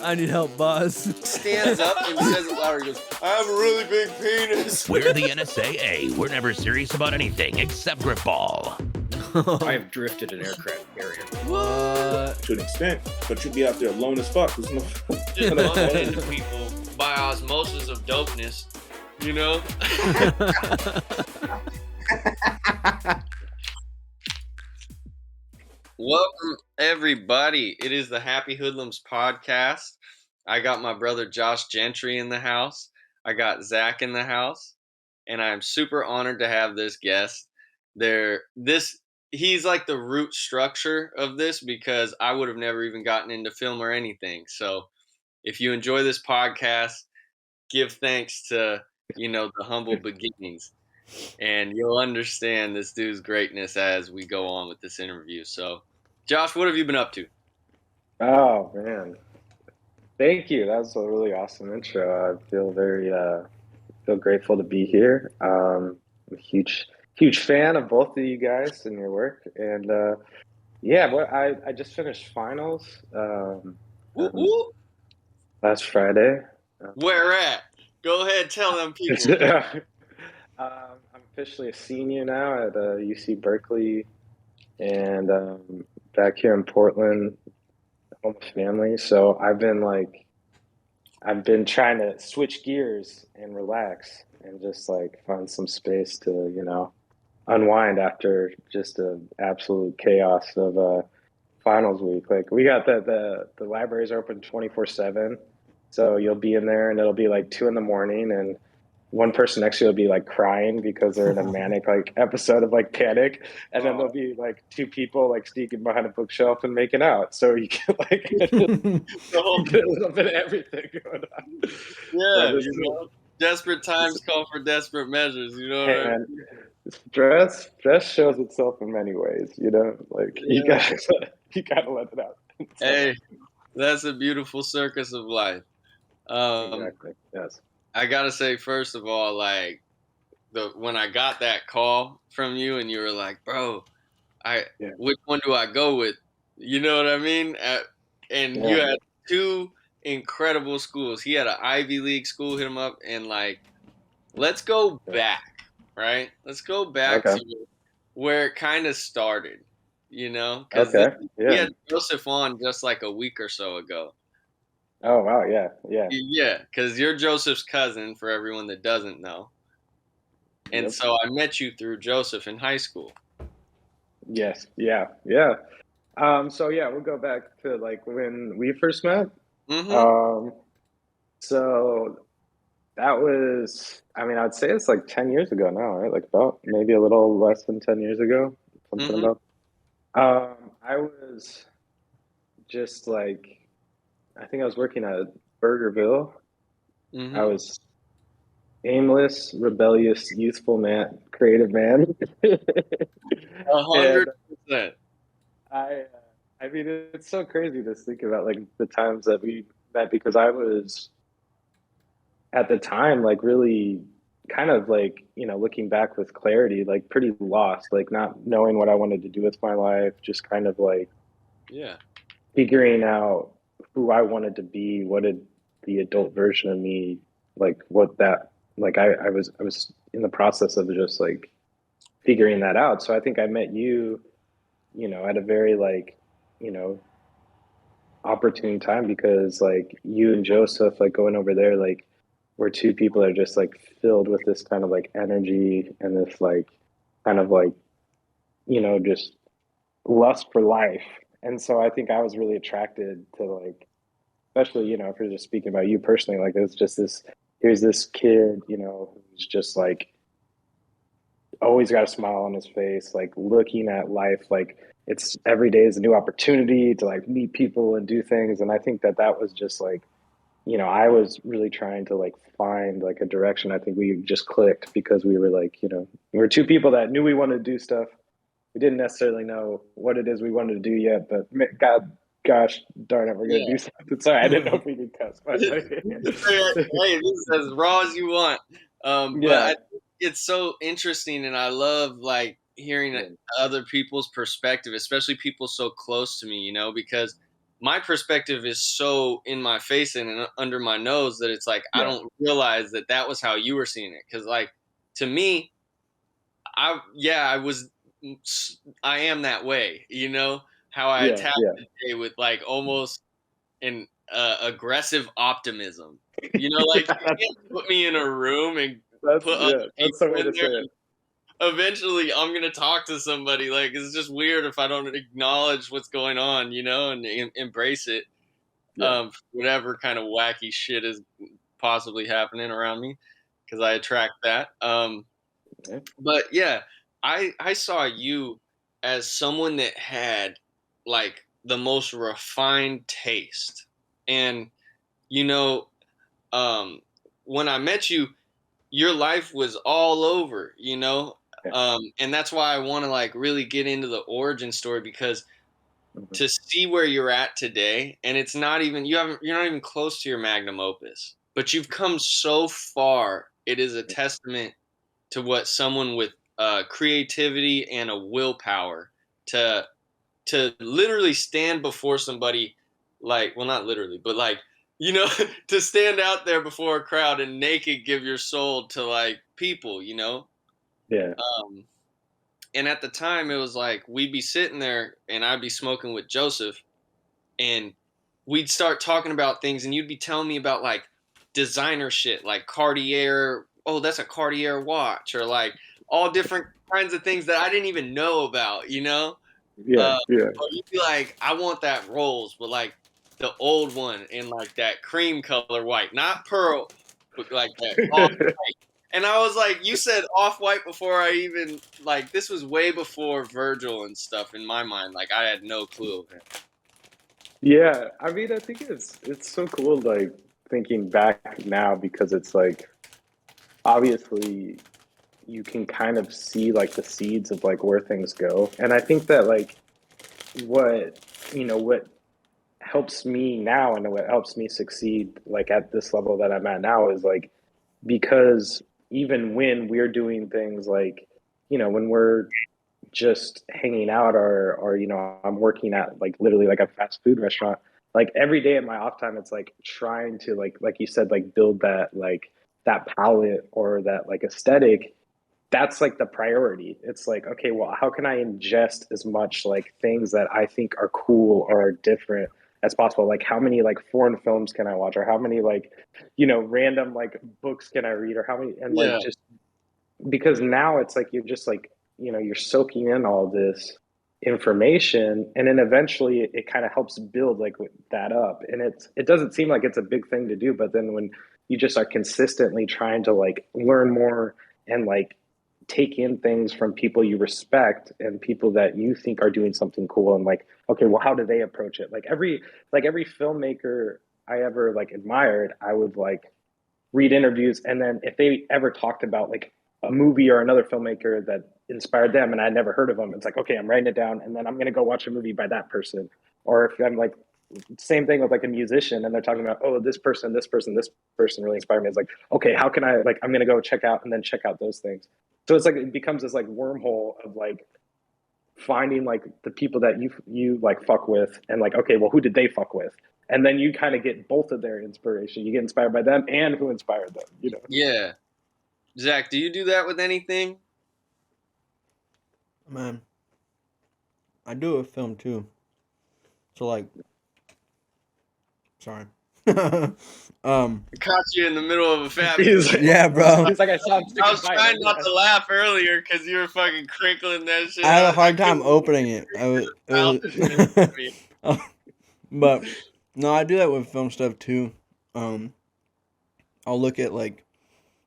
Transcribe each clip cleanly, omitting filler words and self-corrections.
I need help, boss. Stands up and says it louder. He goes, I have a really big penis. We're the NSAA. We're never serious about anything except grip ball. I have drifted an aircraft carrier. What? To an extent, but you'd be out there alone as fuck. There's no. Just bumping into people by osmosis of dopeness, you know? Welcome, everybody. It is the Happy Hoodlums podcast. I got my brother Josh Gentry in the house. I got Zack in the house. And I'm super honored to have this guest. He's like the root structure of this because I would have never even gotten into film or anything. So if you enjoy this podcast, give thanks to, the humble beginnings. And you'll understand this dude's greatness as we go on with this interview. So, Josh, what have you been up to? Oh, man. Thank you. That was a really awesome intro. I feel feel grateful to be here. I'm a huge fan of both of you guys and your work. And I just finished finals last Friday. Where at? Go ahead, tell them people. I'm officially a senior now at UC Berkely, and back here in Portland, home of family. So I've been trying to switch gears and relax and just find some space to unwind after just an absolute chaos of finals week. We got the libraries are open 24/7, so you'll be in there and it'll be 2 a.m. and one person next to you will be crying because they're in a manic episode of panic, and then there'll be 2 people sneaking behind a bookshelf and making out. So you get a little bit of everything going on. Yeah, desperate times call for desperate measures. You know what I mean? Dress shows itself in many ways. You gotta let it out. Hey, that's a beautiful circus of life. Exactly. Yes. I gotta say, first of all, when I got that call from you and you were like, bro, which one do I go with? You know what I mean? You had 2 incredible schools. He had an Ivy League school, hit him up, and let's go back, right? Let's go back to where it kind of started, Because he had Joseph on just a week or so ago. Oh, wow, yeah. Yeah, because you're Joseph's cousin, for everyone that doesn't know. And so I met you through Joseph in high school. Yes, yeah. We'll go back to when we first met. Mm-hmm. So that was, I'd say it's 10 years ago now, right? About maybe a little less than 10 years ago, something about. I was just I think I was working at Burgerville. Mm-hmm. I was aimless, rebellious, youthful man, creative man. 100%. It's so crazy to think about the times that we met, because I was at the time really kind of looking back with clarity, pretty lost, not knowing what I wanted to do with my life, just kind of figuring out who I wanted to be, what did the adult version of me, what that, I was in the process of just figuring that out. So I think I met you, at a very opportune time, because you and Joseph, going over there, we're 2 people that are just filled with this kind of energy and this kind of just lust for life. And so I think I was really attracted to especially, if you're just speaking about you personally, it's just here's this kid, who's just always got a smile on his face, looking at life, it's every day is a new opportunity to meet people and do things. And I think that was just I was really trying to find a direction. I think we just clicked because we were we were 2 people that knew we wanted to do stuff. We didn't necessarily know what it is we wanted to do yet, but gosh darn it, we're going to do something. Sorry, I didn't know if we could cuss. Hey, this is as raw as you want. But I think it's so interesting, and I love hearing other people's perspective, especially people so close to me, because my perspective is so in my face and under my nose that it's like I don't realize that was how you were seeing it. Because like to me, I am that way. You know how I attack the day with like almost an aggressive optimism. You know, like you can't put me in a room and put other people in there. Eventually, I'm gonna talk to somebody. Like it's just weird if I don't acknowledge what's going on, you know, and embrace it. Whatever kind of wacky shit is possibly happening around me, because I attract that. But yeah, I saw you as someone that had like the most refined taste, and you know, when I met you, your life was all over, you know, and that's why I want to like really get into the origin story, because to see where you're at today, and it's not even you're not even close to your magnum opus, but you've come so far. It is a testament to what someone with creativity and a willpower to literally stand before somebody, like, well, not literally, but like, you know, to stand out there before a crowd and naked give your soul to like people, you know. And at the time it was like we'd be sitting there and I'd be smoking with Joseph, and we'd start talking about things, and you'd be telling me about like designer shit, like Cartier. Oh, that's a Cartier watch, or like all different kinds of things that I didn't even know about, you know? Or you'd be like, I want that Rolls, but like the old one in like that cream color white, not pearl, but like that off white. And I was like, you said off white before I even, like, this was way before Virgil and stuff in my mind. Like, I had no clue. Yeah, I mean, I think it's so cool, like thinking back now, because it's like obviously you can kind of see like the seeds of like where things go, and I think that like what what helps me now and what helps me succeed like at this level that I'm at now is like because even when we're doing things like when we're just hanging out, or I'm working at like literally like a fast food restaurant, like every day at my off time it's like trying to like you said, like build that like that palette or that like aesthetic. That's like the priority. It's like, okay, well, how can I ingest as much like things that I think are cool or different as possible? Like how many like foreign films can I watch, or how many like random like books can I read, or how many, and like just because now it's like you're just like you're soaking in all this information, and then eventually it kind of helps build like that up, and it doesn't seem like it's a big thing to do, but then when you just are consistently trying to like learn more and like take in things from people you respect and people that you think are doing something cool, and like, okay, well, how do they approach it? Like every filmmaker I ever like admired, I would like read interviews, and then if they ever talked about like a movie or another filmmaker that inspired them and I'd never heard of them, it's like, okay, I'm writing it down, and then I'm going to go watch a movie by that person. Or if I'm like, same thing with like a musician and they're talking about, oh, this person really inspired me. It's like, okay, how can I, like, I'm going to go check out those things. So it's like, it becomes this like wormhole of like finding like the people that you like fuck with, and like, okay, well, who did they fuck with? And then you kind of get both of their inspiration. You get inspired by them and who inspired them, Yeah. Zach, do you do that with anything? Man, I do a film too. So like, sorry. It caught you in the middle of a fat. Yeah, bro. He's like, I was trying not to laugh earlier because you were fucking crinkling that shit. I had a hard time opening it. But no, I do that with film stuff too. I'll look at like,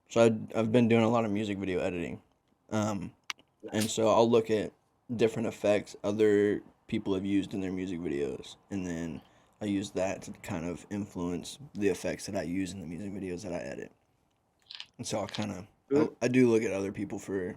so I've been doing a lot of music video editing, and so I'll look at different effects other people have used in their music videos, and then I use that to kind of influence the effects that I use in the music videos that I edit. And so I do look at other people for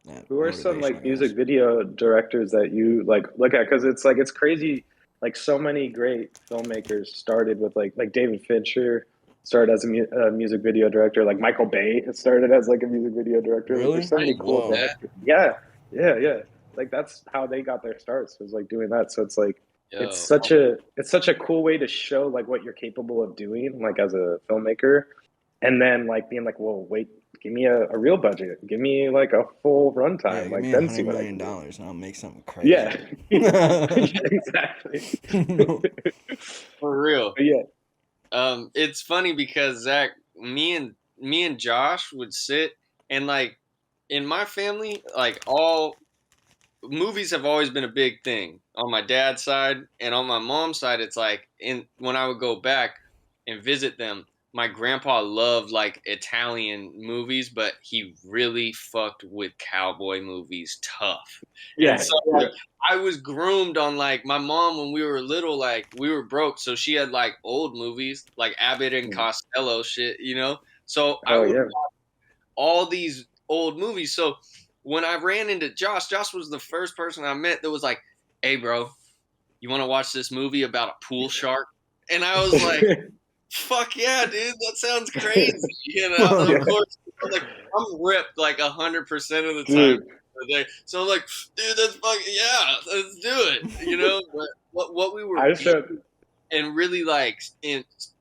that. Who are some like music video directors that you like look at? Because it's like, it's crazy. Like so many great filmmakers started with like David Fincher started as a music video director. Like Michael Bay has started as like a music video director. Really? Like, there's so many cool directors. Yeah. Like that's how they got their starts, was like doing that. So it's like, Yo. it's such a cool way to show like what you're capable of doing like as a filmmaker, and then like being like, well, wait, give me a real budget, give me like a full Yeah, runtime, give like me then see $100 what I million can do. and I'll make something Yeah, crazy. exactly. For real. But yeah, It's funny because Zach, me and Josh would sit and like in my family, like all movies have always been a big thing on my dad's side, and on my mom's side it's like in when I would go back and visit them, my grandpa loved like Italian movies, but he really fucked with cowboy movies tough. And yeah, so like I was groomed on like my mom when we were little, like we were broke, so she had like old movies like Abbott and Costello shit, you know. So I hell would yeah. all these old movies. So when I ran into Josh, Josh was the first person I met that was like, "Hey, bro, you want to watch this movie about a pool shark?" And I was like, "Fuck yeah, dude, that sounds crazy." You know, of Yeah, course, like I'm ripped like 100% of the time. dude. So I'm like, dude, that's fucking yeah, let's do it. You know, but what we were I showed. and really like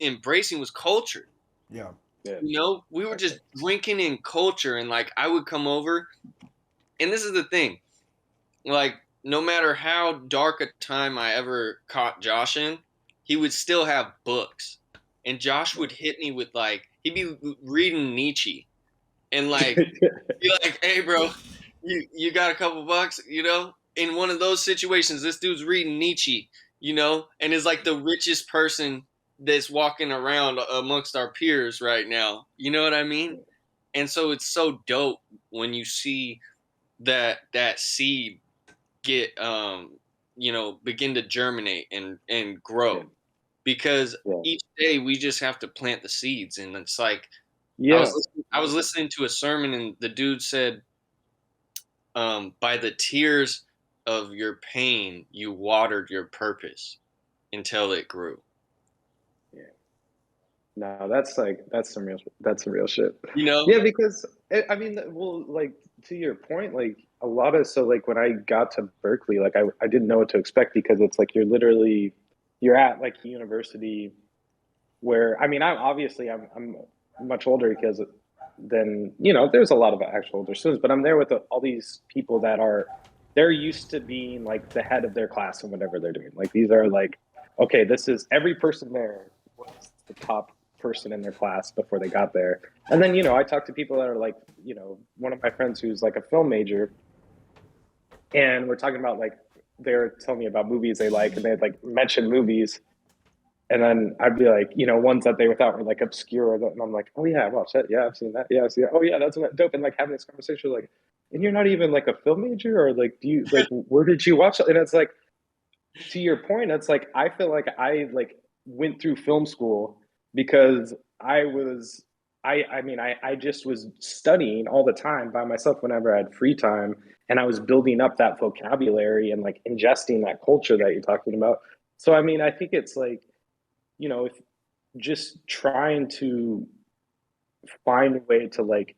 embracing was culture. Yeah. Yeah, You know, we were just drinking in culture, and like I would come over, and this is the thing, like no matter how dark a time I ever caught Josh in, he would still have books, and Josh would hit me with like he'd be reading Nietzsche, and like be like, "Hey, bro, you got a couple bucks?" You know, in one of those situations, this dude's reading Nietzsche, you know, and is like the richest person that's walking around amongst our peers right now. You know what I mean? And so it's so dope when you see that seed get you know begin to germinate and yeah, grow because yeah, each day we just have to plant the seeds, and it's like yeah. I was listening to a sermon and the dude said by the tears of your pain you watered your purpose until it grew. No, that's some real shit. You know. Yeah, because I mean, well, like to your point, like a lot of so like when I got to Berkeley, like I didn't know what to expect because it's like you're at like university where I mean I'm much older because then there's a lot of actual older students, but I'm there with all these people that they're used to being like the head of their class and whatever they're doing. Like these are like, okay, this is every person there was the top person in their class before they got there. And then I talk to people that are like one of my friends who's like a film major, and we're talking about like they're telling me about movies they like, and they'd like mention movies. And then I'd be like, ones that they thought were like obscure, and I'm like, oh yeah, I watched that. Yeah, I've seen that. Yeah, I've seen that. Oh yeah, that's dope. And like having this conversation, like, and you're not even like a film major, or like, do you like where did you watch it? And it's like, to your point, it's like I feel like I like went through film school because I just was studying all the time by myself whenever I had free time, and I was building up that vocabulary and like ingesting that culture that you're talking about. So I mean, I think it's like if just trying to find a way to like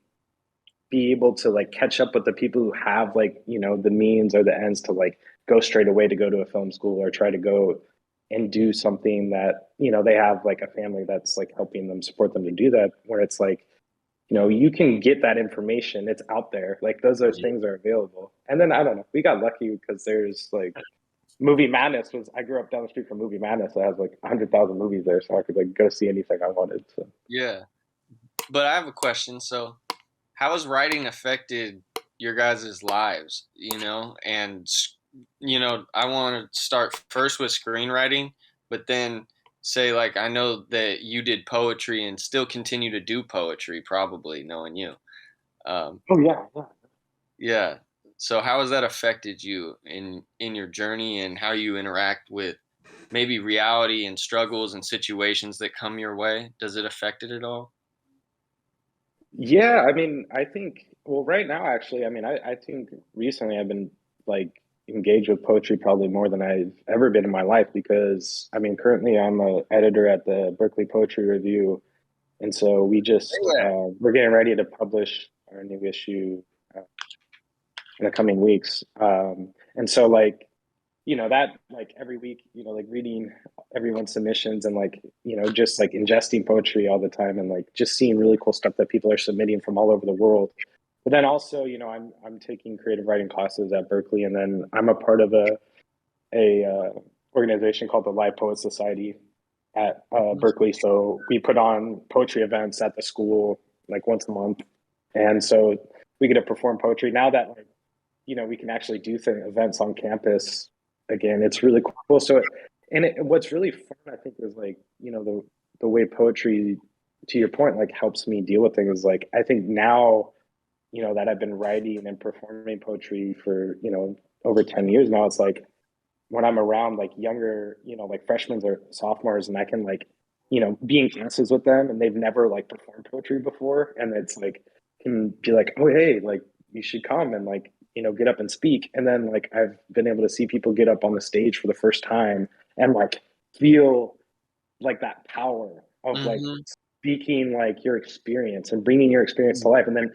be able to like catch up with the people who have like the means or the ends to like go straight away to go to a film school or try to go and do something that they have like a family that's like helping them support them to do that, where it's like you can get that information, it's out there, like those are things are available. And then I don't know, we got lucky because there's like Movie Madness I grew up down the street from Movie Madness. So I have like 100,000 movies there, so I could like go see anything I wanted. So Yeah, but I have a question. So how has writing affected your guys' lives, and I want to start first with screenwriting, but then say like I know that you did poetry and still continue to do poetry, probably knowing you. oh yeah, yeah. Yeah. So how has that affected you in your journey and how you interact with maybe reality and struggles and situations that come your way? Does it affect it at all? Yeah, I mean, I think, well, right now, actually, I mean, I think recently I've been like engaged with poetry probably more than I've ever been in my life because, I mean, currently I'm a editor at the Berkeley Poetry Review. And so we're getting ready to publish our new issue in the coming weeks. And so, like, that like every week, like reading everyone's submissions and like, just like ingesting poetry all the time and like just seeing really cool stuff that people are submitting from all over the world. But then also, I'm taking creative writing classes at Berkeley, and then I'm a part of a organization called the Live Poet Society at Berkeley. So we put on poetry events at the school like once a month, and so we get to perform poetry now that like we can actually do events on campus again. It's really cool. So, what's really fun, I think, is like the way poetry, to your point, like helps me deal with things. Like I think now, that I've been writing and performing poetry for over 10 years now, it's like when I'm around like younger, like freshmen or sophomores, and I can like be in classes with them, and they've never like performed poetry before, and it's like can be like, oh hey, like you should come and like get up and speak. And then like I've been able to see people get up on the stage for the first time and like feel like that power of like speaking like your experience and bringing your experience to life, and then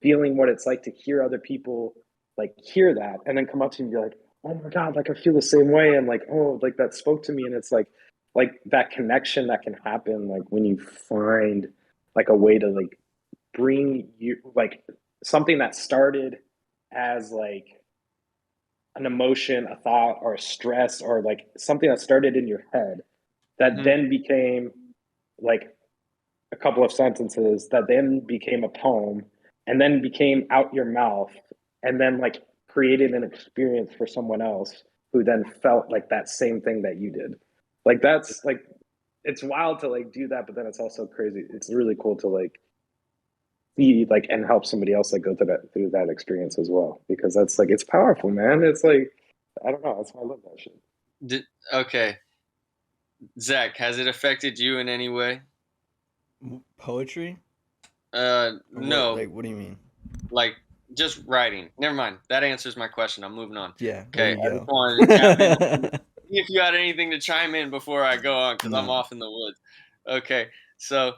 feeling what it's like to hear other people like hear that and then come up to you and be like, oh my god, like I feel the same way, and like, oh, like that spoke to me. And it's like that connection that can happen like when you find like a way to like bring you like something that started as like an emotion, a thought, or a stress, or like something that started in your head that then became like a couple of sentences that then became a poem and then became out your mouth and then like created an experience for someone else who then felt like that same thing that you did. Like that's like it's wild to like do that, but then it's also crazy. It's really cool to like see like and help somebody else like go through that experience as well, because that's like it's powerful, man. It's like I don't know, that's why I love that shit. Okay, Zach, has it affected you in any way? Poetry? No. What do you mean? Like just writing. Never mind. That answers my question. I'm moving on. Yeah. Okay. I just wanted to tap in. See if you had anything to chime in before I go on, because I'm off in the woods. Okay. So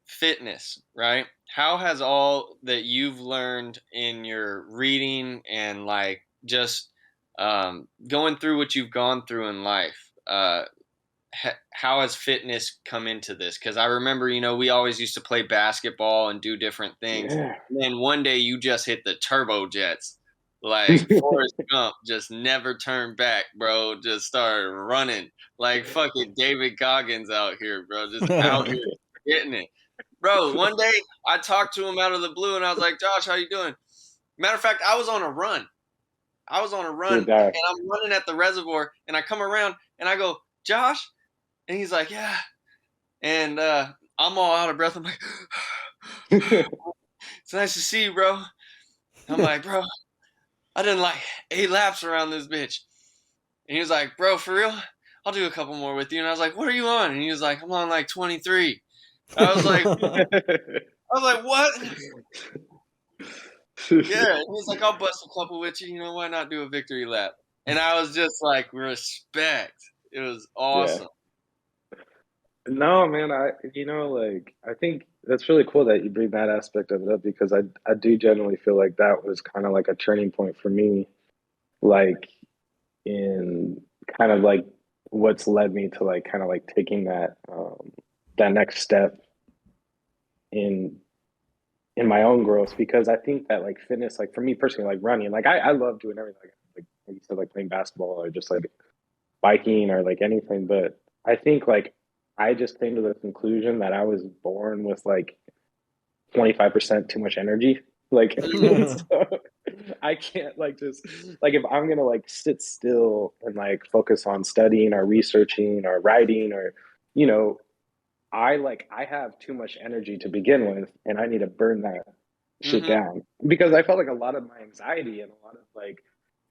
fitness, right? How has all that you've learned in your reading and like just going through what you've gone through in life, how has fitness come into this? Because I remember, we always used to play basketball and do different things. Yeah. And then one day you just hit the turbo jets. Like Forrest Gump just never turned back, bro. Just started running. Like fucking David Goggins out here, bro. Just out here getting it. Bro, one day I talked to him out of the blue and I was like, Josh, how you doing? Matter of fact, I was on a run. And I'm running at the reservoir and I come around and I go, Josh? And he's like, yeah. And I'm all out of breath. I'm like, it's nice to see you, bro. I'm like, bro, I did like 8 laps around this bitch. And he was like, bro, for real? I'll do a couple more with you. And I was like, what are you on? And he was like, I'm on like 23. I was like, what? Yeah. And he was like, I'll bust a couple with you. Why not do a victory lap? And I was just like, respect. It was awesome. Yeah. No, man, I think that's really cool that you bring that aspect of it up, because I do generally feel like that was kind of like a turning point for me, like in kind of like what's led me to like kind of like taking that that next step in my own growth, because I think that like fitness, like for me personally, like running, like I love doing everything, like you said, like playing basketball or just like biking or like anything, but I think like I just came to the conclusion that I was born with like 25% too much energy. Like, so I can't like just like if I'm gonna like sit still and like focus on studying or researching or writing or I have too much energy to begin with, and I need to burn that shit down, because I felt like a lot of my anxiety and a lot of like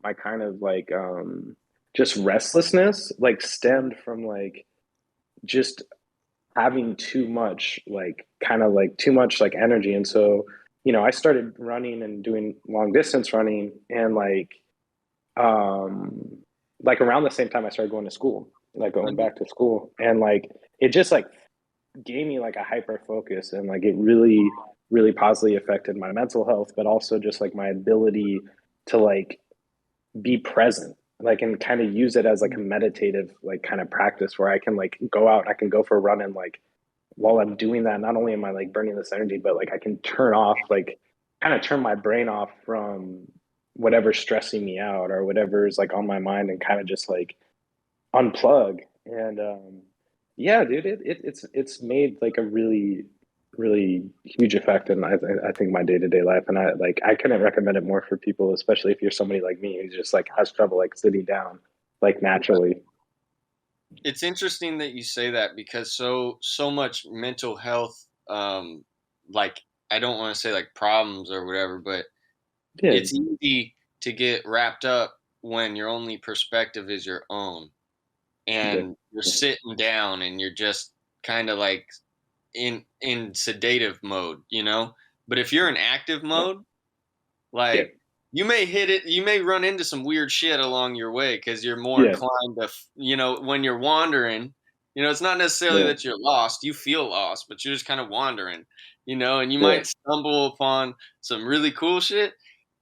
my kind of like just restlessness like stemmed from like just having too much like kind of like too much like energy. And so I started running and doing long distance running, and like around the same time I started going to school, like going back to school, and like it just like gave me like a hyper focus, and like it really really positively affected my mental health, but also just like my ability to like be present like, and kind of use it as like a meditative, like kind of practice where I can like go out, I can go for a run, and like while I'm doing that, not only am I like burning this energy, but like I can turn off, like kind of turn my brain off from whatever's stressing me out or whatever's like on my mind, and kind of just like unplug. And yeah, dude, it's made like a really huge effect in I think my day-to-day life. And I couldn't recommend it more for people, especially if you're somebody like me who just like has trouble like sitting down like naturally. It's interesting that you say that, because so much mental health, like, I don't want to say like problems or whatever, but Yeah, it's easy to get wrapped up when your only perspective is your own, yeah, and you're sitting down and you're just kind of like in sedative mode, you know. But if you're in active mode, yeah, like, you may run into some weird shit along your way, because you're more yeah, inclined to, you know, when you're wandering, you know, it's not necessarily yeah, that you're lost. You feel lost, but you're just kind of wandering, you know, and you yeah, might stumble upon some really cool shit,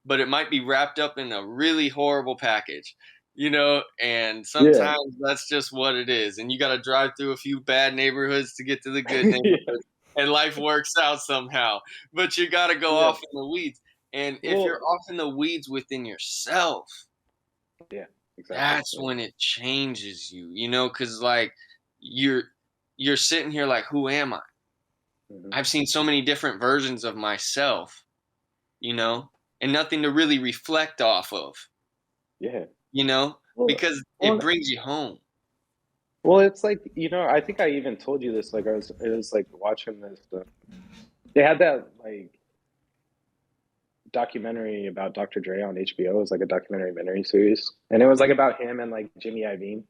but it might be wrapped up in a really horrible package, you know, and yeah, sometimes that's just what it is. And you got to drive through a few bad neighborhoods to get to the good yeah, neighborhoods, and life works out somehow, but you got to go yeah. off in the weeds. And if you're Well, off in the weeds within yourself, yeah, exactly. that's when it changes you, you know, because like you're you're sitting here like, who am I? Hmm. I've seen so many different versions of myself, you know, and nothing to really reflect off of, Yeah. you know, Well, because it well, brings you home. well, it's like, I think I even told you this. Like, it was like watching this. They had that like documentary about Dr. Dre on HBO. It was like a documentary series, and it was like about him and like Jimmy Iovine.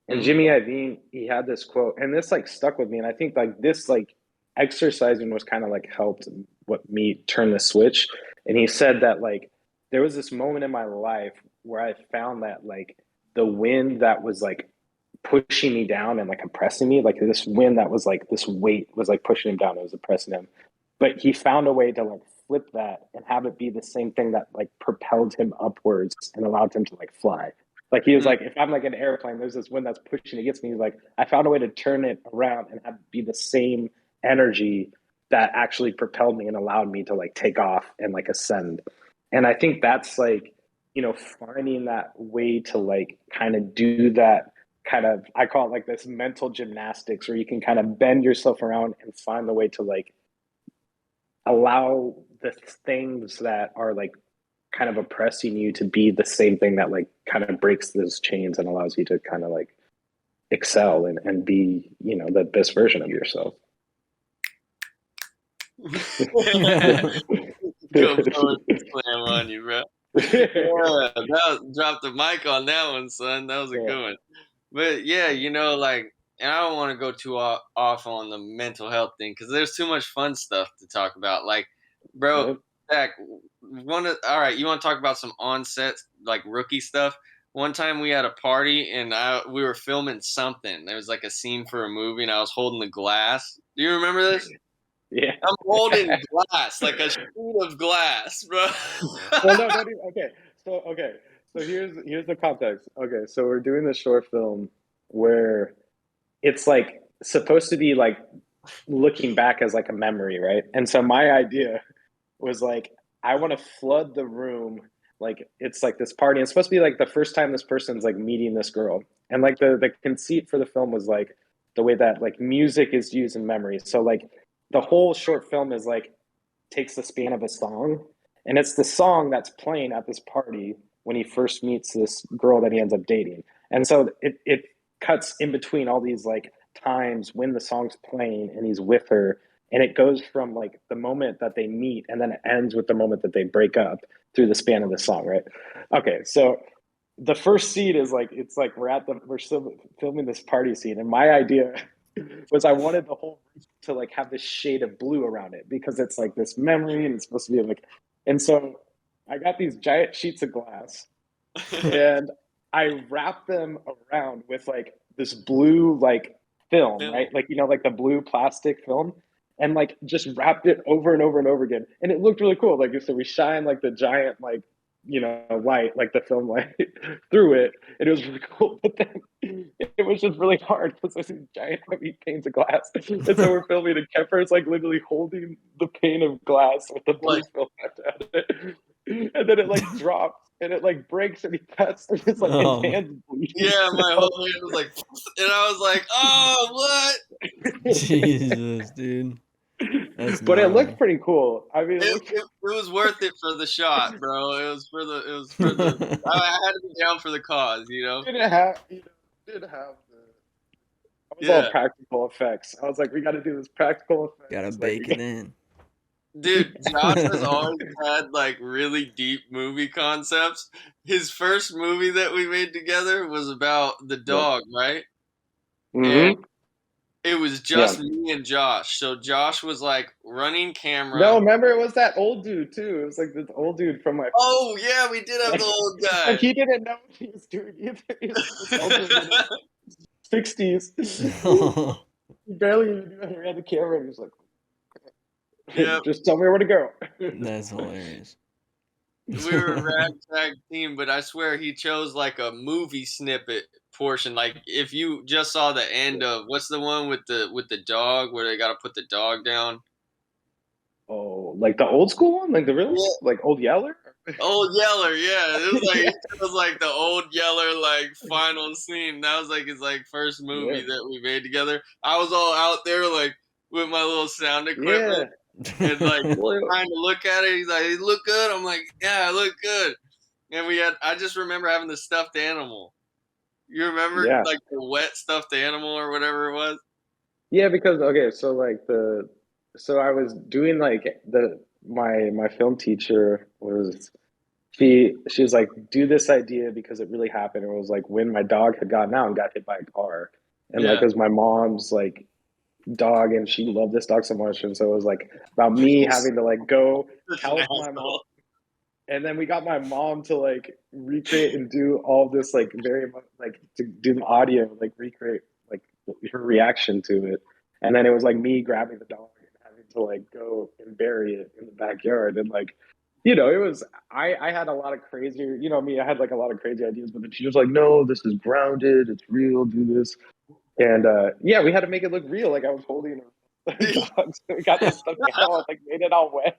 And Mhm. Jimmy Iovine, he had this quote, and this like stuck with me. And I think like this like exercising was kind of like helped what me turn the switch. And he said that like there was this moment in my life where I found that like the wind that was like pushing me down and like oppressing me, like this wind that was like this weight was like pushing him down, it was oppressing him. But he found a way to like flip that and have it be the same thing that like propelled him upwards and allowed him to like fly. Like he was Mm. like, if I'm like an airplane, there's this wind that's pushing against me. He's like, I found a way to turn it around and have it be the same energy that actually propelled me and allowed me to like take off and like ascend. And I think that's like, finding that way to like kind of do that kind of, I call it like this mental gymnastics, where you can kind of bend yourself around and find the way to like allow the things that are like kind of oppressing you to be the same thing that like kind of breaks those chains and allows you to kind of like excel and be, the best version of yourself. Go poetry slam on you, bro. Yeah, drop the mic on that one, son. That was a Yeah. good one. But yeah, you know, like, and I don't want to go too off on the mental health thing, because there's too much fun stuff to talk about. Like, bro, Yep. Zach, all right, you want to talk about some onset, like, rookie stuff? One time we had a party, and we were filming something. There was like a scene for a movie, and I was holding the glass. Do you remember this? Yeah. I'm holding glass, like a sheet of glass, bro. Well, no, don't even. So here's the context. Okay, so we're doing this short film where it's like supposed to be like looking back as like a memory, right? And so my idea was like, I want to flood the room. Like it's like this party. It's supposed to be like the first time this person's like meeting this girl. And like the conceit for the film was like the way that like music is used in memory. So like the whole short film is like takes the span of a song. And it's the song that's playing at this party when he first meets this girl that he ends up dating. And so it cuts in between all these like times when the song's playing and he's with her, and it goes from like the moment that they meet and then it ends with the moment that they break up through the span of the song, right? Okay, so the first scene is like, it's like we're still filming this party scene, and my idea was I wanted the whole roof to like have this shade of blue around it because it's like this memory and it's supposed to be like, and so I got these giant sheets of glass and I wrapped them around with like this blue like film, right? Like, like the blue plastic film, and like just wrapped it over and over and over again. And it looked really cool. Like, so we shine like the giant like light, like the film light through it, and it was really cool. But then it was just really hard because there's these giant heavy panes of glass, and so we're filming, and Kemper is like literally holding the pane of glass with the blue film at it, and then it like drops and it like breaks and he cuts and it's like his hands bleeding. Yeah, my whole hand was like, and I was like, oh, what? Jesus, dude. That's But it gnarly. looked pretty cool. I mean, It was worth it for the shot, bro. It was for the. I had to be down for the cause, you know. didn't have the. I was all practical effects. I was like, we got to do this practical effects. Gotta bake it in. Dude, Josh has always had like really deep movie concepts. His first movie that we made together was about the dog, right? Mm-hmm. And it was just me and Josh. So Josh was like running camera. No, remember it was that old dude too. It was like this old dude from my. Oh yeah, we did have the old guy. Like he didn't know what he was doing either. He was this old dude in his 60s. He barely even knew how to read the camera. And he was like, just tell me where to go. That's hilarious. We were a ragtag team, but I swear he chose like a movie snippet portion. Like if you just saw the end of what's the one with the dog where they got to put the dog down. Oh, like the old school one, like the real, like Old Yeller. Old Yeller, yeah. It was like the Old Yeller like final scene. That was like his like first movie that we made together. I was all out there like with my little sound equipment. And like trying to look at it, he's like, "You look good." I'm like, "Yeah, I look good." And I just remember having the stuffed animal. You remember like the wet stuffed animal or whatever it was? Yeah, because so I was doing like my film teacher was she was like, do this idea because it really happened. It was like when my dog had gotten out and got hit by a car, and like it was my mom's like dog and she loved this dog so much, and so it was like about me having to like go help my mom, and then we got my mom to like recreate and do all this like very much like to do the audio, like recreate like her reaction to it, and then it was like me grabbing the dog and having to like go and bury it in the backyard, and like it was I had a lot of crazy, me, I had like a lot of crazy ideas, but then she was like, no, this is grounded, it's real, do this. And we had to make it look real. Like I was holding a dog, so we got this stuff out, like made it all wet.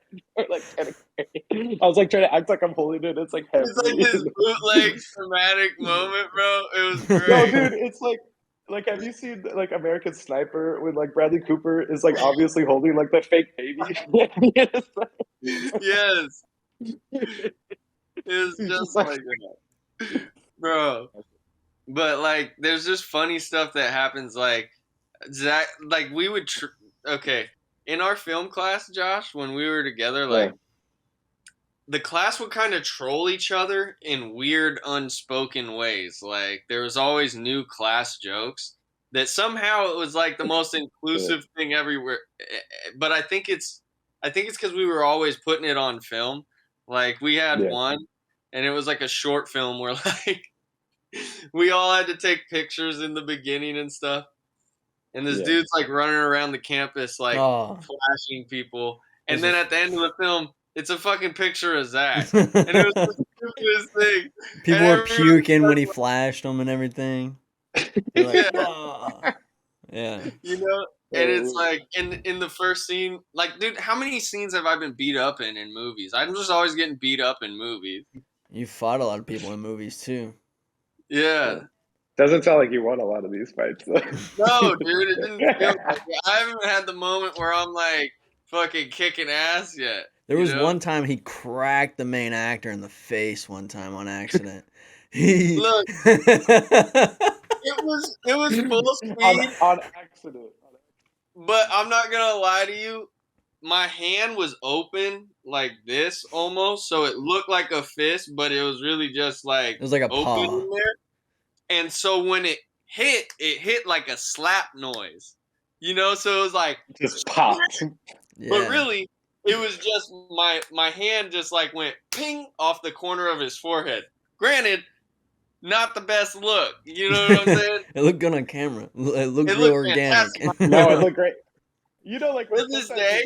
Like I was like trying to act like I'm holding it. It's like heavy. It's like this bootleg dramatic moment, bro. It was great. No, dude, it's like have you seen like American Sniper when like Bradley Cooper is like obviously holding like the fake baby? Yes. It was just like that, bro. But like, there's just funny stuff that happens. Like Zack, like we would, in our film class, Josh, when we were together, like the class would kind of troll each other in weird, unspoken ways. Like there was always new class jokes that somehow it was like the most inclusive thing everywhere. But I think it's because we were always putting it on film. Like we had one, and it was like a short film where like we all had to take pictures in the beginning and stuff. And this dude's like running around the campus like flashing people. And then at the end of the film, it's a fucking picture of Zack. And it was the stupidest thing. People were puking when he flashed them and everything. Like, yeah. You know? And it's like in the first scene, like, dude, how many scenes have I been beat up in movies? I'm just always getting beat up in movies. You fought a lot of people in movies too. Yeah. Doesn't sound like you won a lot of these fights though. No, dude, it didn't feel like it. I haven't had the moment where I'm like fucking kicking ass yet. There was one time he cracked the main actor in the face one time on accident. Look, it was full speed on accident. But I'm not gonna lie to you, my hand was open like this almost, so it looked like a fist, but it was really just like it was like a open paw in there. And so when it hit like a slap noise, so it was like just popped. But really, it was just my hand just like went ping off the corner of his forehead. Granted, not the best look. You know what I'm saying? It looked good on camera. It looked real organic. No, it looked great. Like to this day,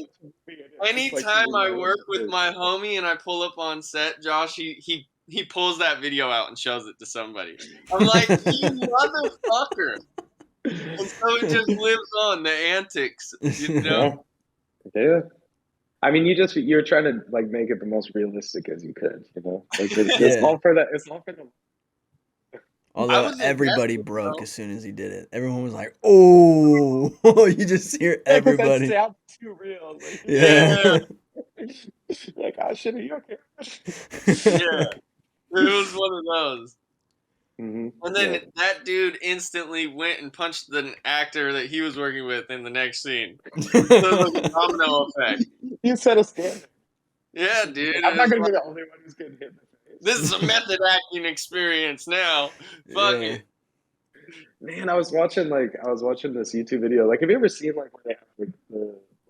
anytime I work with my homie and I pull up on set, Josh, he he pulls that video out and shows it to somebody. I'm like, you motherfucker. And so it just lives on, the antics, you know? Yeah. I mean, you're trying to like make it the most realistic as you could, you know? Like it's Yeah. all for that. It's all for the. Although was everybody invested, broke bro. as soon as he did it. Everyone was like, "Oh!" You just hear Yeah, 'cause that everybody. sounds too real. Like, Yeah. like, oh shit, are you okay? Yeah. It was one of those. Mm-hmm. And then that dude instantly went and punched the actor that he was working with in the next scene. So it was like a domino effect. You set a standard. Yeah, dude. I'm not It was gonna like, be the only one who's getting hit in the face. this is a method acting experience now. Fuck Yeah. it. Man, I was watching this YouTube video. Like, have you ever seen like where they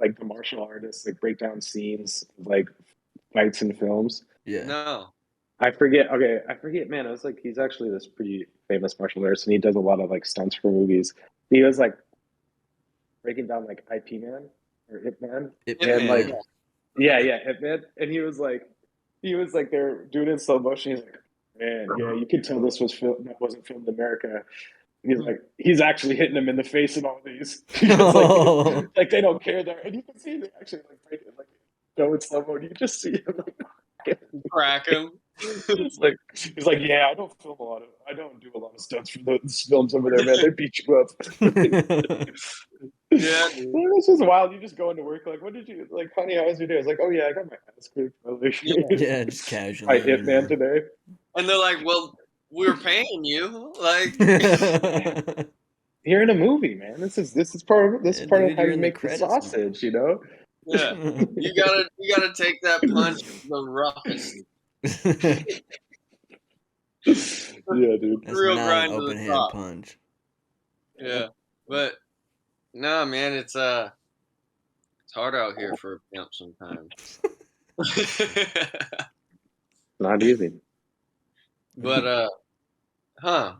have the martial artists like break down scenes of, like fights in films? Yeah. No. I forget. Okay, I forget. Man, I was like, he's actually this pretty famous martial artist, and he does a lot of like stunts for movies. He was like breaking down like IP Man or Ip Man, and like, yeah, Ip Man, and he was like, they're doing it in slow motion. He's like, man, yeah, you could tell this wasn't filmed in America. And he's like, he's actually hitting him in the face in all these. Like they don't care there, and you can see they actually like break it, like go in slow mo. You just see him like Crack him. It's like he's like, yeah, I don't do a lot of stunts for those films over there, man. They beat you up. Yeah, It's just wild. You just go into work like, what did you like, honey? How was your day? I was like, oh yeah, I got my ass kicked. Yeah, just casually. I hit man today. And they're like, well, we're paying you. Like, you're in a movie, man. This is part of dude, how you're you in the make the credits, sausage, you know? yeah, you gotta take that punch the roughest. Yeah, dude. That's Real not grind an to the open hand top. punch. Yeah, but no, man, it's hard out here for a pimp sometimes. Not easy. But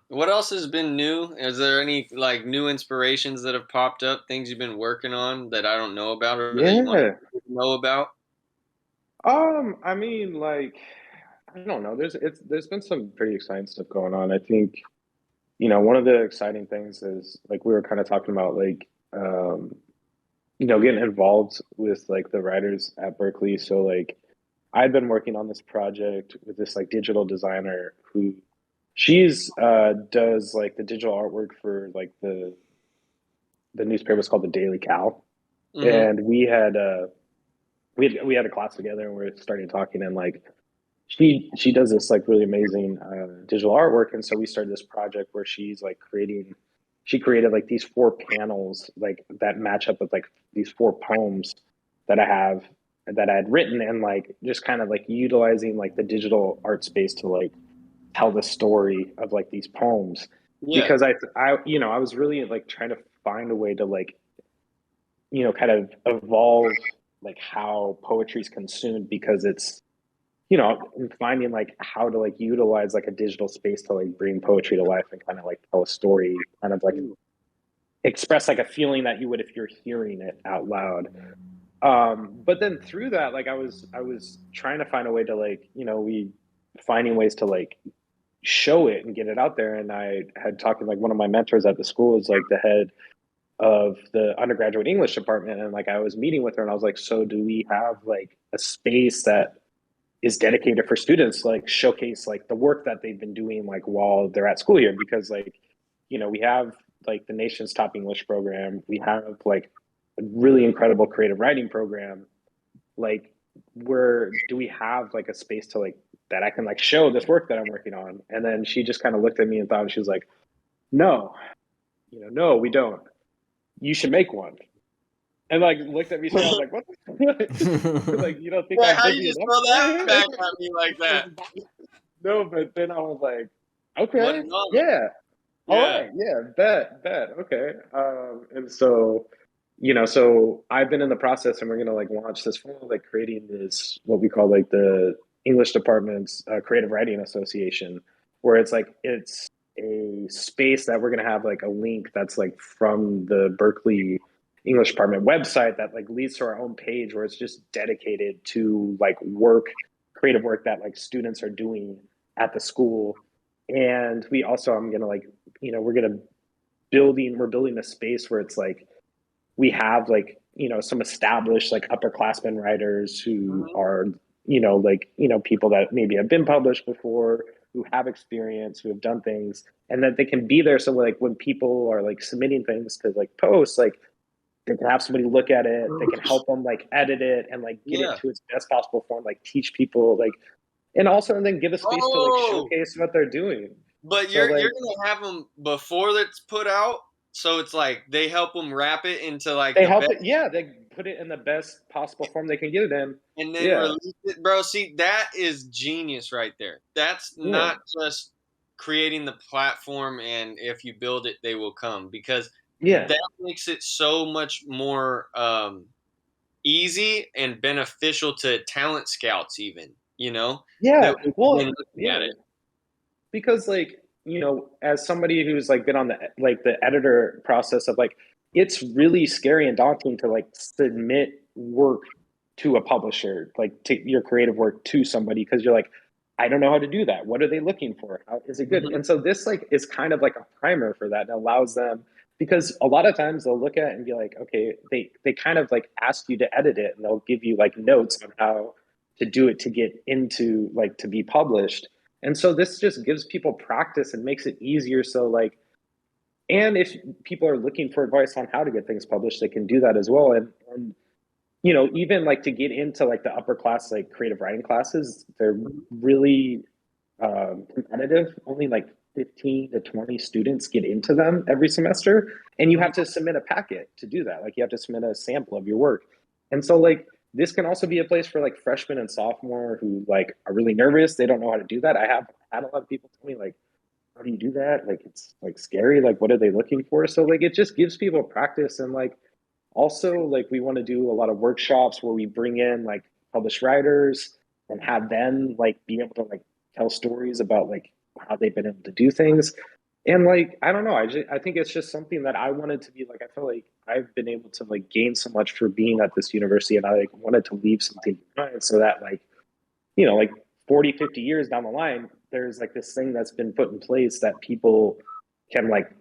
what else has been new? Is there any like new inspirations that have popped up? Things you've been working on that I don't know about or that you want to know about? I mean, like, I don't know. There's been some pretty exciting stuff going on. I think, one of the exciting things is like we were kind of talking about, like, getting involved with like the writers at Berkeley. So like, I've been working on this project with this like digital designer who she's does like the digital artwork for like the newspaper is called the Daily Cal, and we had a class together and we were starting talking, and like she does this like really amazing digital artwork, and so we started this project where she's like she created like these 4 panels like that match up with like these 4 poems that I had written, and like just kind of like utilizing like the digital art space to like tell the story of like these poems. Because I was really like trying to find a way to like kind of evolve like how poetry is consumed, because it's finding like how to like utilize like a digital space to like bring poetry to life and kind of like tell a story, kind of like express like a feeling that you would if you're hearing it out loud. But then through that, like I was trying to find a way to like we finding ways to like show it and get it out there. And I had talked to like one of my mentors at the school is like the head of the undergraduate English department, and like I was meeting with her and I was like, so do we have like a space that is dedicated for students to like showcase like the work that they've been doing like while they're at school here? Because like we have like the nation's top English program, we have like a really incredible creative writing program. Like, where do we have like a space to like that I can like show this work that I'm working on? And then she just kind of looked at me and thought, and she was like, no, no, we don't. You should make one. And like looked at me, so I was like, what the like, you don't think Yeah, I'm how busy you just enough? throw that back at me like that? No, but then I was like, okay, yeah, Yeah. all right, yeah, bet, okay. And so, so I've been in the process, and we're gonna like launch this fall, like creating this what we call like the English department's creative writing association, where it's a space that we're gonna have like a link that's like from the Berkeley English department website that like leads to our own page, where it's just dedicated to like creative work that like students are doing at the school. And we also, I'm gonna like, you know, we're building a space where it's like we have like, you know, some established like upperclassmen writers who are, you know, like, you know, people that maybe have been published before, who have experience, who have done things, and that they can be there. So like when people are like submitting things to like posts, like they can have somebody look at it, they can help them like edit it and like get it Yeah. to its best possible form, like teach people like, and also and then give a space to like Oh, showcase what they're doing. but So you're like gonna have them before it's put out, so it's like they help them wrap it into like they the help best, it, yeah, they put it in the best possible form they can get it in. and then Yeah, release it, bro. See, that is genius right there. That's yeah, not just creating the platform, and if you build it, they will come, because yeah, that makes it so much more easy and beneficial to talent scouts, even, yeah. that would Well, begin looking at yeah, it. because like, you know, as somebody who's like been on the editor process of like, it's really scary and daunting to like submit work to a publisher, like to your creative work to somebody, because you're like, I don't know how to do that. What are they looking for? How is it good? Mhm. And so this like is kind of like a primer for that, and allows them, because a lot of times they'll look at it and be like, okay, they kind of like ask you to edit it, and they'll give you like notes on how to do it to get into like to be published. And so this just gives people practice and makes it easier. So like, and if people are looking for advice on how to get things published, they can do that as well. And you know, even like to get into like the upper class, like creative writing classes, they're really competitive. Only like 15 to 20 students get into them every semester. And you have to submit a packet to do that. Like you have to submit a sample of your work. And so like this can also be a place for like freshmen and sophomore who like are really nervous. They don't know how to do that. I have had a lot of people tell me like, how do you do that? Like it's like scary. Like what are they looking for? So like it just gives people practice. And like also like we want to do a lot of workshops where we bring in like published writers and have them like be able to like tell stories about like how they've been able to do things. And like I don't know, I think it's just something that I wanted to be like, I feel like I've been able to like gain so much for being at this university, and I like wanted to leave something behind so that like, you know, like 40, 50 years down the line, there's like this thing that's been put in place that people can like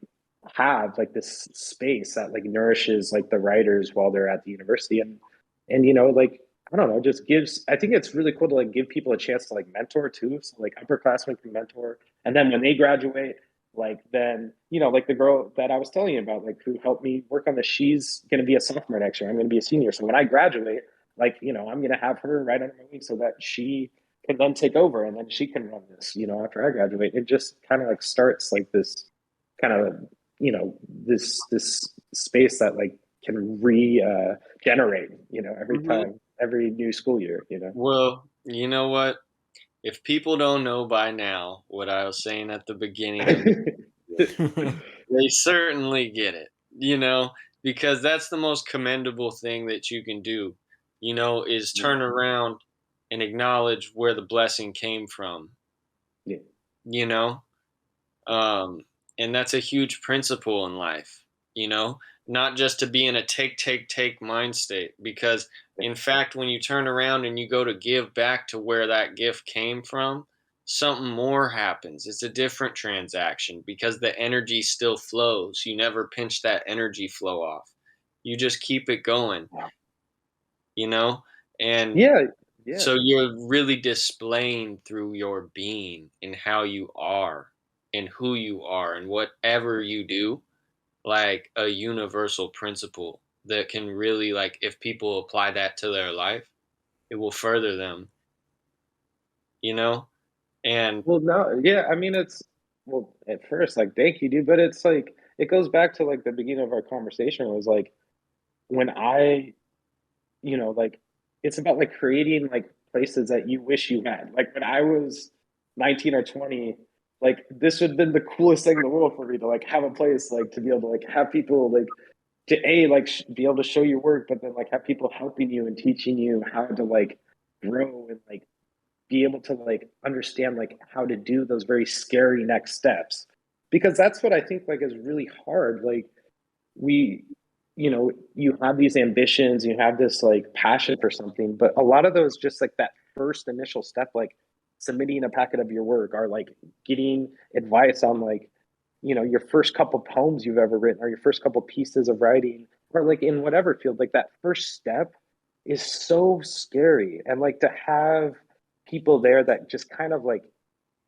have like this space that like nourishes like the writers while they're at the university. And you know, like I don't know, just gives, I think it's really cool to like give people a chance to like mentor too. So like upperclassmen can mentor, and then when they graduate, like then, you know, like the girl that I was telling you about, like who helped me work on this, she's going to be a sophomore next year, I'm going to be a senior. So when I graduate, like, you know, I'm going to have her right under my wing so that she can then take over, and then she can run this, you know, after I graduate. It just kind of like starts like this kind of, you know, this space that like can generate, you know, every Mhm. time, every new school year, you know. Well, you know what? If people don't know by now what I was saying at the beginning of the, they certainly get it, because that's the most commendable thing that you can do, is turn around and acknowledge where the blessing came from, Yeah. you know? Um, and that's a huge principle in life, not just to be in a take mind state. Because, in fact, when you turn around and you go to give back to where that gift came from, something more happens. It's a different transaction because the energy still flows. You never pinch that energy flow off. You just keep it going, you know? And Yeah. Yeah. so you're really displaying through your being and how you are and who you are and whatever you do, like a universal principle that can really, like, if people apply that to their life, it will further them, you know? And Well, no, yeah, I mean, it's, well, at first, like, thank you, dude, but it's like, it goes back to like the beginning of our conversation was like, when I, you know, like, it's about like creating like places that you wish you had. Like, when I was 19 or 20, like, this would have been the coolest thing in the world for me to like have a place, like, to be able to like have people like, to like be able to show your work, but then like have people helping you and teaching you how to like grow and like be able to like understand like how to do those very scary next steps, because that's what I think like is really hard. Like we, you know, you have these ambitions, you have this like passion for something, but a lot of those just like that first initial step, like submitting a packet of your work, or like getting advice on like, you know, your first couple poems you've ever written, or your first couple pieces of writing, or like in whatever field, like that first step is so scary. And like to have people there that just kind of like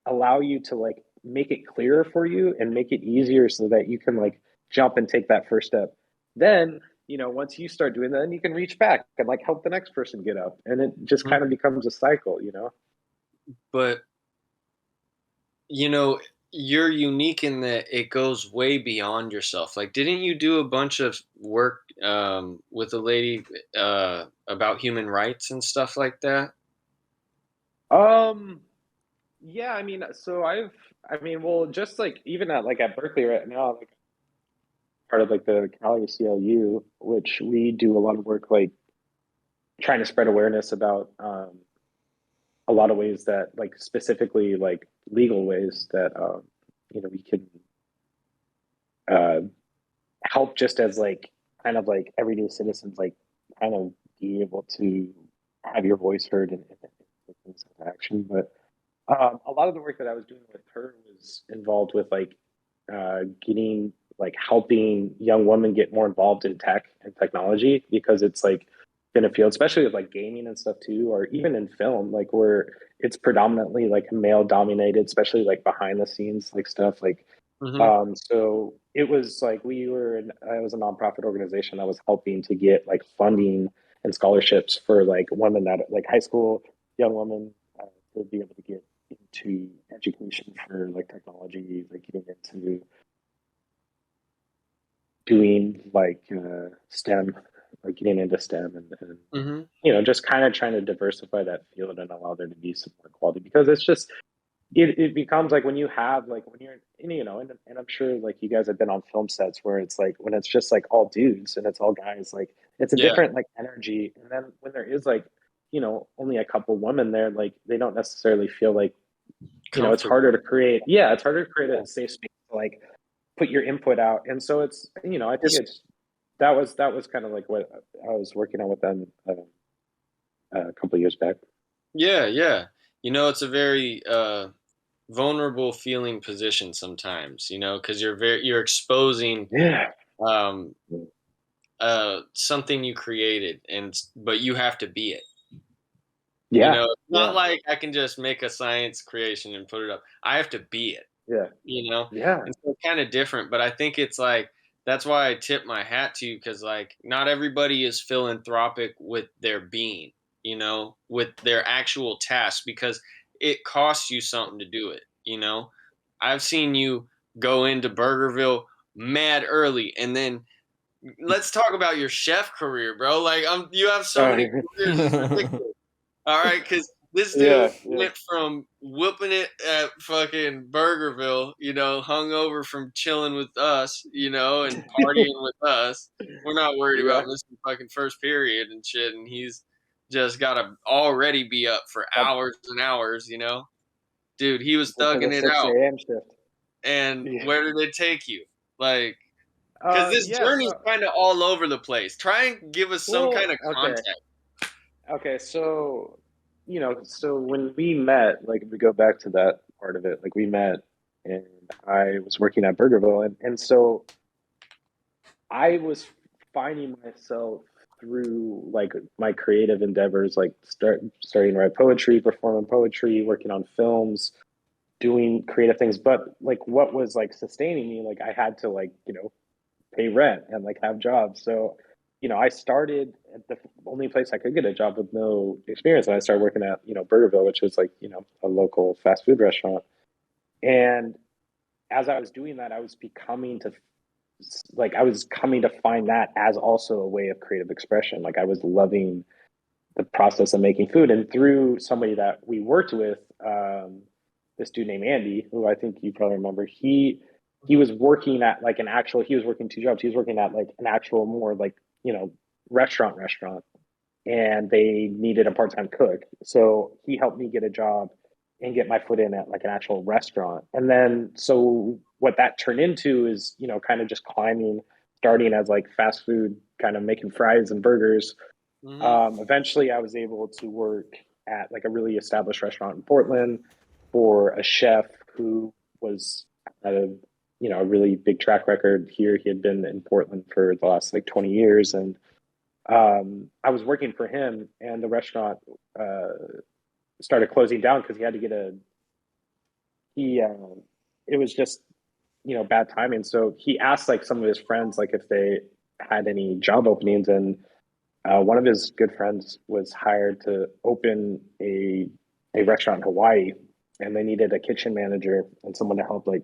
allow you to like make it clearer for you and make it easier so that you can like jump and take that first step. Then, you know, once you start doing that, then you can reach back and like help the next person get up. And it just kind of becomes a cycle, you know? But, you know, you're unique in that it goes way beyond yourself. Like, didn't you do a bunch of work with a lady about human rights and stuff like that? Yeah, I mean, so well, just like even at Berkeley right now, like part of like the Cali CLU, which we do a lot of work like trying to spread awareness about a lot of ways that like specifically like legal ways that you know, we can uh, help just as like kind of like everyday citizens, like kind of be able to have your voice heard and things into action. But a lot of the work that I was doing with her was involved with like getting like helping young women get more involved in tech and technology, because it's like in a field, especially with like gaming and stuff too, or even in film, like where it's predominantly like male dominated, especially like behind the scenes like stuff like. So it was like I was a nonprofit organization that was helping to get like funding and scholarships for like women that like high school young women to be able to get into education for like technology, like getting into doing like STEM, like getting into STEM and you know, just kind of trying to diversify that field and allow there to be some more quality, because it's just it becomes like when you have like when you're you know, and I'm sure like you guys have been on film sets where it's like when it's just like all dudes and it's all guys, like it's a Yeah. different like energy. And then when there is like, you know, only a couple women there, like they don't necessarily feel like, you know, it's harder to create a safe space to like put your input out. And so it's, you know, I think that was kind of like what I was working on with them a couple of years back. Yeah, yeah. You know, it's a very vulnerable feeling position sometimes, you know, because you're exposing Yeah. um, something you created, but you have to be it. You Yeah. know, it's not like I can just make a science creation and put it up. I have to be it. Yeah. You know, Yeah. and so kind of different. But I think it's like that's why I tip my hat to you, because like not everybody is philanthropic with their being. You know, with their actual task, because it costs you something to do it. You know, I've seen you go into Burgerville mad early, and then let's talk about your chef career, bro. Like, you have so many careers, it's ridiculous. All right, because this dude went from whooping it at fucking Burgerville, you know, hungover from chilling with us, you know, and partying with us. We're not worried about missing fucking first period and shit, and he's just got to already be up for hours and hours, you know. Dude, he was thugging it 6 out. a.m. shift. And where did it take you? Like, because this journey's kind of all over the place. Try and give us some kind of context. Okay, so you know, so when we met, like we go back to that part of it, like we met and I was working at Burgerville, and so I was finding myself through like my creative endeavors, like starting to write poetry, performing poetry, working on films, doing creative things. But like what was like sustaining me, like I had to like, you know, pay rent and like have jobs. So, you know, I started at the only place I could get a job with no experience. And I started working at, you know, Burgerville, which was like, you know, a local fast food restaurant. And as I was doing that, I was coming to find that as also a way of creative expression. Like I was loving the process of making food. And through somebody that we worked with, this dude named Andy, who I think you probably remember, he was working at like he was working two jobs. He was working at like an actual more like, you know, restaurant, and they needed a part-time cook. So he helped me get a job and get my foot in at like an actual restaurant. And then, so what that turned into is, you know, kind of just climbing, starting as like fast food, kind of making fries and burgers. Eventually I was able to work at like a really established restaurant in Portland for a chef who was at a a really big track record here. He had been in Portland for the last like 20 years, and I was working for him, and the restaurant started closing down because he had to get a he. It was just bad timing. So he asked like some of his friends like if they had any job openings, and one of his good friends was hired to open a restaurant in Hawaii, and they needed a kitchen manager and someone to help like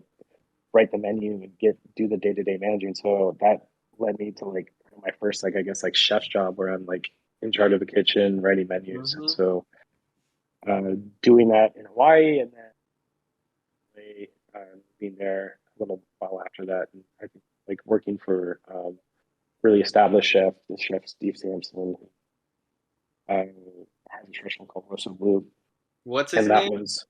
write the menu and do the day-to-day managing. So that led me to like my first like I guess like chef's job where I'm like in charge of the kitchen, writing menus. And so doing that in Hawaii, and then being there a little while after that, and I think like working for really established chef, the chef Steve Sampson, has a restaurant called Rosso Blue. What's his and that name? was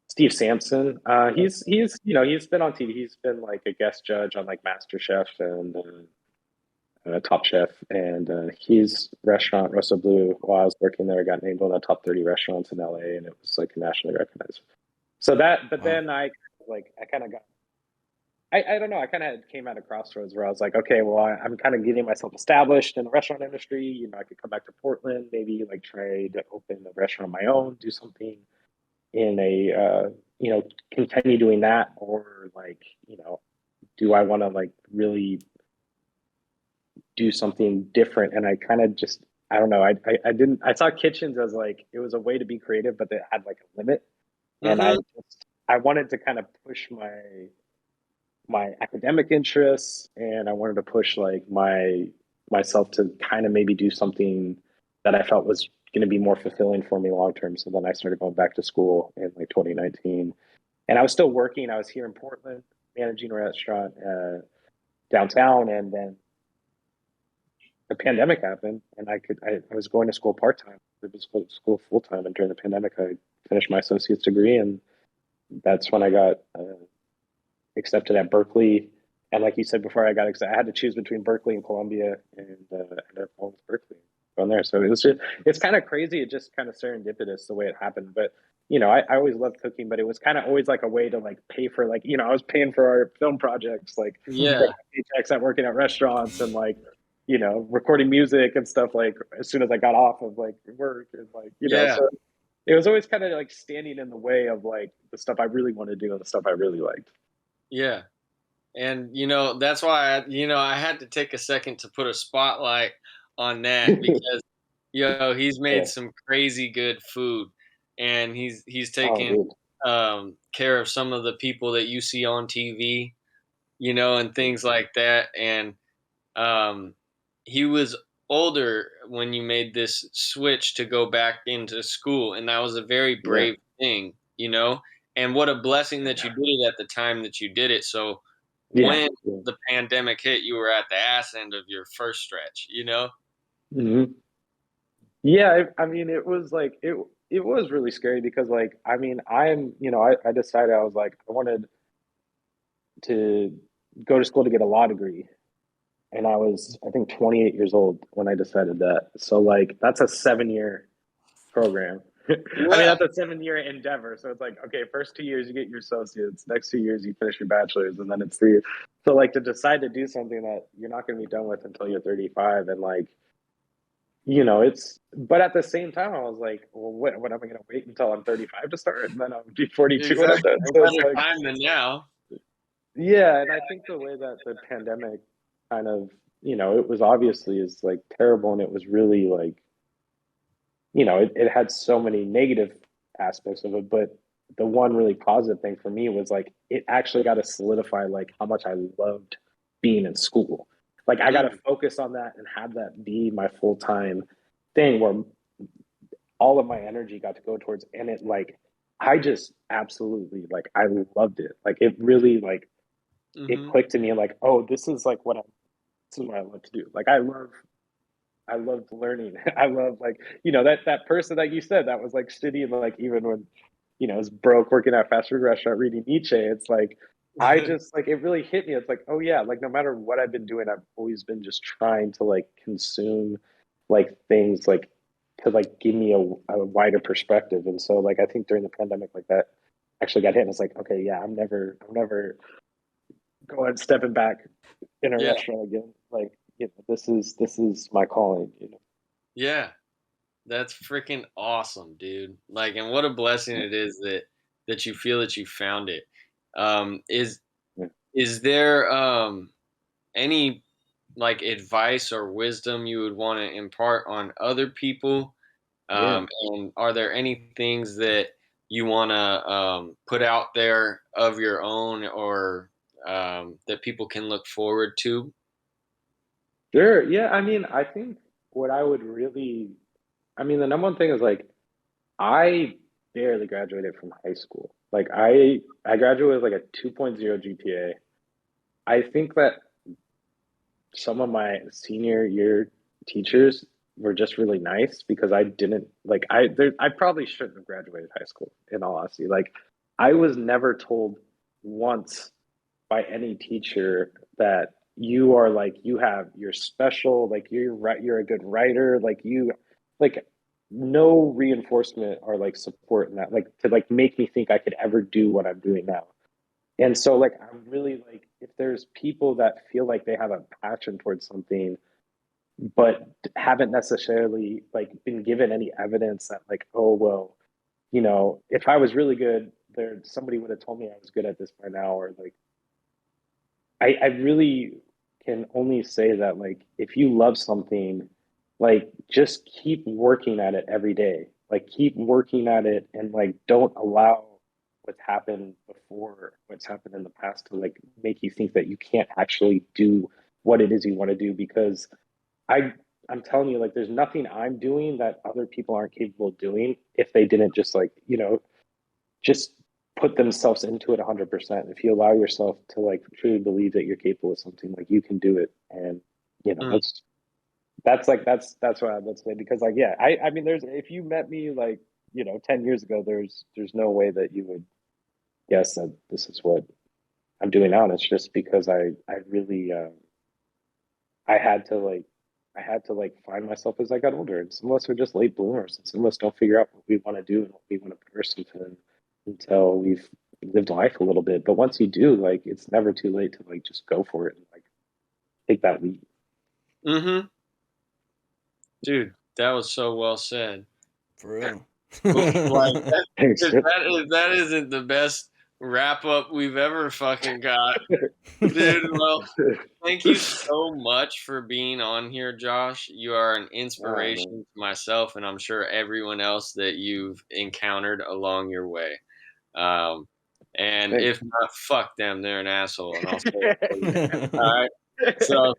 Steve Sampson. He's he's been on TV. He's been like a guest judge on like MasterChef and Top Chef, and his restaurant Rosso Blue, while I was working there, got named one of the top 30 restaurants in LA, and it was like nationally recognized. So that, but then I kind of got, I don't know, I kind of came at a crossroads where I was like, okay, well, I'm kind of getting myself established in the restaurant industry. I could come back to Portland, maybe like try to open a restaurant of my own, do something in a continue doing that, or like do I want to like really do something different? And I kind of just, I don't know, I saw kitchens as like it was a way to be creative, but they had like a limit. And I wanted to kind of push my academic interests, and I wanted to push like myself to kind of maybe do something that I felt was going to be more fulfilling for me long term. So then I started going back to school in like 2019, and I was still working. I was here in Portland managing a restaurant downtown, and then the pandemic happened, and I was going to school part time. It was school full time, and during the pandemic, I finished my associate's degree, and that's when I got accepted at Berkeley. And like you said before, I had to choose between Berkeley and Columbia, and ended up going with Berkeley on there. So it's kind of crazy. It just kind of serendipitous the way it happened. But I always loved cooking, but it was kind of always like a way to like pay for like I was paying for our film projects, like paychecks at working at restaurants, and like recording music and stuff like as soon as I got off of like work, and like so it was always kind of like standing in the way of like the stuff I really want to do and the stuff I really liked. Yeah. And that's why I had to take a second to put a spotlight on that because he's made some crazy good food, and he's taken care of some of the people that you see on TV, and things like that. And he was older when you made this switch to go back into school, and that was a very brave thing, and what a blessing that you did it at the time that you did it. So when the pandemic hit, you were at the ass end of your first stretch, Mm-hmm. Yeah, I mean, it was like it was really scary because like I mean, I decided I was like I wanted to go to school to get a law degree, and I was I think 28 years old when I decided that. So like that's a 7-year program. I mean, that's a 7-year endeavor. So it's like, okay, first 2 years you get your associates, next 2 years you finish your bachelor's, and then it's 3 years. So like to decide to do something that you're not going to be done with until you're 35, and like but at the same time I was like, well, what am I going to wait until I'm 35 to start, and then I'll be 42 when I'm done? So it's like, time than now. Yeah, and I think the way that the pandemic kind of, it was obviously is like terrible, and it was really like, it had so many negative aspects of it, but the one really positive thing for me was like it actually got to solidify like how much I loved being in school. Like I got to focus on that and have that be my full-time thing where all of my energy got to go towards, and it like I just absolutely like I loved it. Like it really like it clicked to me like, oh, this is like what I love to do. Like I loved learning. I love like, that person that you said that was like studying, like even when, was broke working at a fast food restaurant reading Nietzsche. It's like, I just like, it really hit me. It's like, oh yeah, like no matter what I've been doing, I've always been just trying to like consume like things like to like give me a wider perspective. And so like I think during the pandemic, like that actually got hit, and it's like, okay, yeah, I'm never stepping back in a Yeah. restaurant again. Like, you know, this is my calling, you know. Yeah. That's freaking awesome, dude. Like, and what a blessing it is that you feel that you found it. Um, is Yeah. is there any like advice or wisdom you would want to impart on other people? Yeah. And are there any things that you want to put out there of your own, or that people can look forward to? Sure. Yeah. I mean, I think what I would really, I mean, the number one thing is like, I barely graduated from high school. Like I graduated with like a 2.0 GPA. I think that some of my senior year teachers were just really nice because I didn't like I probably shouldn't have graduated high school in all honesty. Like I was never told once by any teacher that you are like you're special, like you're a good writer, like no reinforcement or like support in that, like to like make me think I could ever do what I'm doing now. And so like I'm really like if there's people that feel like they have a passion towards something but haven't necessarily like been given any evidence that like, oh well, you know, if I was really good, there somebody would have told me I was good at this by now, or like I really can only say that like if you love something, like just keep working at it every day. Like keep working at it and like don't allow what's happened before, what's happened in the past to like make you think that you can't actually do what it is you want to do because I I'm telling you like there's nothing I'm doing that other people aren't capable of doing if they didn't just like, you know, just put themselves into it 100%. If you allow yourself to like truly believe that you're capable of something, like you can do it. And you know, Mm. that's what I would say because like yeah, I mean there's if you met me like, you know, 10 years ago, there's no way that you would guess that this is what I'm doing now. And it's just because I really I had to like I had to like find myself as I got older. And some of us are just late bloomers, and some of us don't figure out what we want to do and what we want to put ourselves in until we've lived life a little bit. But once you do, like it's never too late to like just go for it and like take that leap. Mm-hmm. Dude, that was so well said. For real. Like that, Thanks. if that isn't the best wrap up we've ever fucking got, dude. Well, thank you so much for being on here, Josh. You are an inspiration to myself, and I'm sure everyone else that you've encountered along your way. Um, and Thanks. if not, fuck them. They're an asshole, and I'll say it for you. All right. So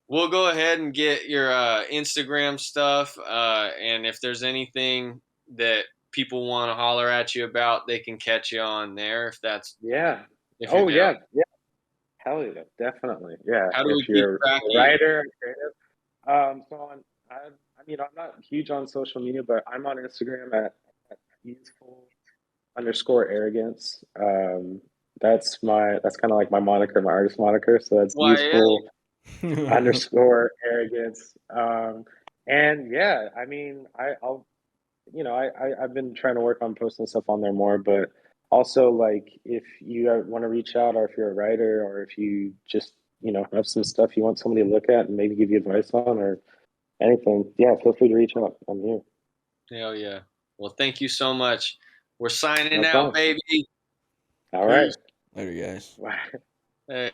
we'll go ahead and get your Instagram stuff. And if there's anything that people want to holler at you about, they can catch you on there if that's Yeah. if you're Oh down. yeah. Yeah. Hell yeah. Definitely. Yeah. How do we If keep you're a track of you? writer, creative. So on, I mean, I'm not huge on social media, but I'm on Instagram at youthful_arrogance. That's kind of like my moniker, my artist moniker. So that's YA. youthful_arrogance. And yeah, I mean, I'll, you know, I've been trying to work on posting stuff on there more, but also like if you want to reach out or if you're a writer or if you just, you know, have some stuff you want somebody to look at and maybe give you advice on or anything, yeah, feel free to reach out. I'm here. Hell yeah. Well, thank you so much. We're signing No out, problem. baby. All right. Peace. Later, guys. Wow. Hey.